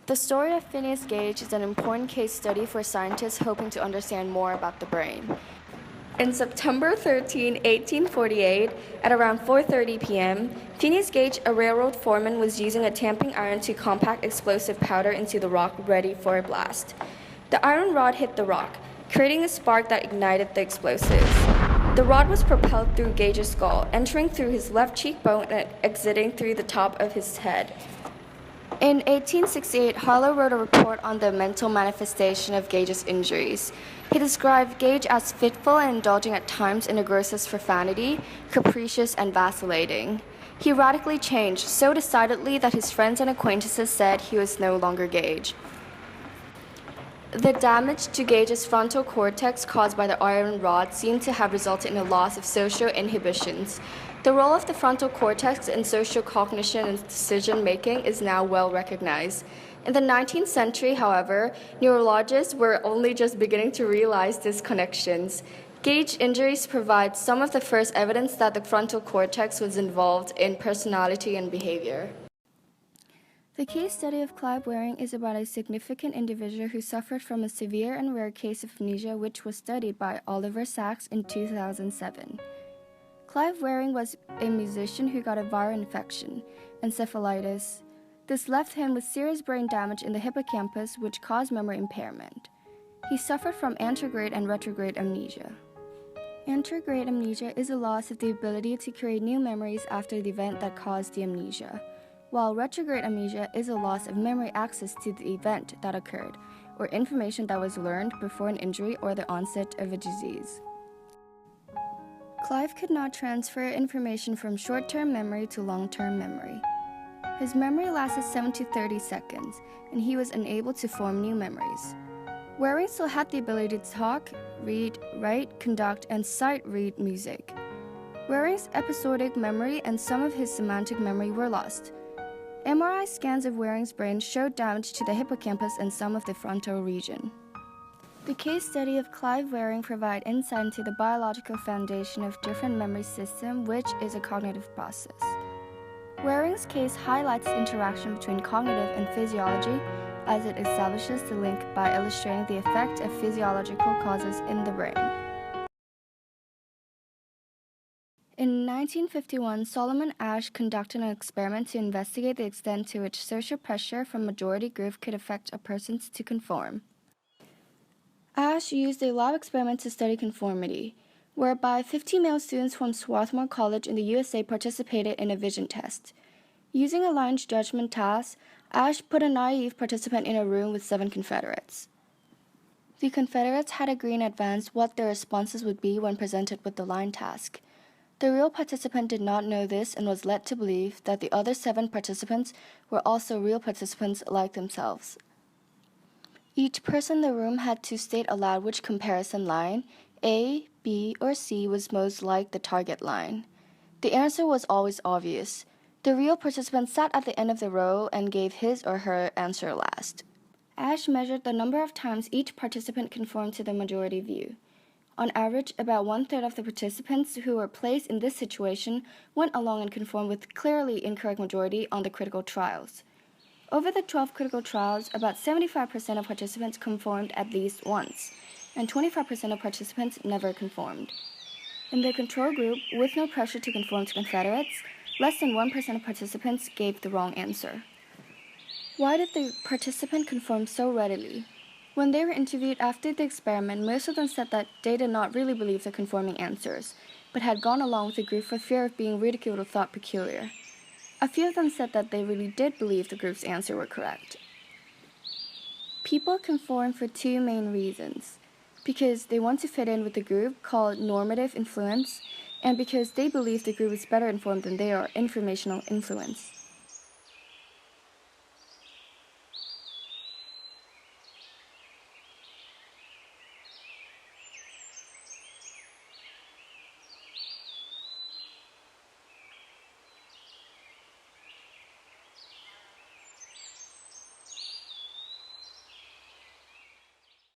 The story of Phineas Gage is an important case study for scientists hoping to understand more about the brain. In September 13, 1848, at around 4:30 p.m., Phineas Gage, a railroad foreman, was using a tamping iron to compact explosive powder into the rock ready for a blast. The iron rod hit the rock, creating a spark that ignited the explosives. The rod was propelled through Gage's skull, entering through his left cheekbone and exiting through the top of his head. In 1868, Harlow wrote a report on the mental manifestation of Gage's injuries. He described Gage as fitful and indulging at times in the grossest profanity, capricious and vacillating. He radically changed, so decidedly that his friends and acquaintances said he was no longer Gage. The damage to Gage's frontal cortex caused by the iron rod seemed to have resulted in a loss of social inhibitions. The role of the frontal cortex in social cognition and decision-making is now well recognized. In the 19th century, however, neurologists were only just beginning to realize these connections. Gage injuries provide some of the first evidence that the frontal cortex was involved in personality and behavior. The case study of Clive Waring is about a significant individual who suffered from a severe and rare case of amnesia, which was studied by Oliver Sacks in 2007. Clive Waring was a musician who got a viral infection, encephalitis. This left him with serious brain damage in the hippocampus, which caused memory impairment. He suffered from anterograde and retrograde amnesia. Anterograde amnesia is a loss of the ability to create new memories after the event that caused the amnesia, while retrograde amnesia is a loss of memory access to the event that occurred, or information that was learned before an injury or the onset of a disease. Clive could not transfer information from short-term memory to long-term memory. His memory lasted 7 to 30 seconds, and he was unable to form new memories. Waring still had the ability to talk, read, write, conduct, and sight-read music. Waring's episodic memory and some of his semantic memory were lost. MRI scans of Waring's brain showed damage to the hippocampus and some of the frontal region. The case study of Clive Waring provides insight into the biological foundation of different memory systems, which is a cognitive process. Waring's case highlights the interaction between cognitive and physiology as it establishes the link by illustrating the effect of physiological causes in the brain. In 1951, Solomon Asch conducted an experiment to investigate the extent to which social pressure from majority group could affect a person to conform. Asch used a lab experiment to study conformity, whereby 50 male students from Swarthmore College in the USA participated in a vision test. Using a lines judgment task, Asch put a naive participant in a room with 7 Confederates. The Confederates had agreed in advance what their responses would be when presented with the line task. The real participant did not know this and was led to believe that the other 7 participants were also real participants like themselves. Each person in the room had to state aloud which comparison line, A, B, or C, was most like the target line. The answer was always obvious. The real participant sat at the end of the row and gave his or her answer last. Asch measured the number of times each participant conformed to the majority view. On average, about 1/3 of the participants who were placed in this situation went along and conformed with clearly incorrect majority on the critical trials. Over the 12 critical trials, about 75% of participants conformed at least once, and 25% of participants never conformed. In the control group, with no pressure to conform to Confederates, less than 1% of participants gave the wrong answer. Why did the participant conform so readily? When they were interviewed after the experiment, most of them said that they did not really believe the conforming answers, but had gone along with the group for fear of being ridiculed or thought peculiar. A few of them said that they really did believe the group's answer were correct. People conform for 2 main reasons: because they want to fit in with the group, called normative influence, and because they believe the group is better informed than they are, informational influence.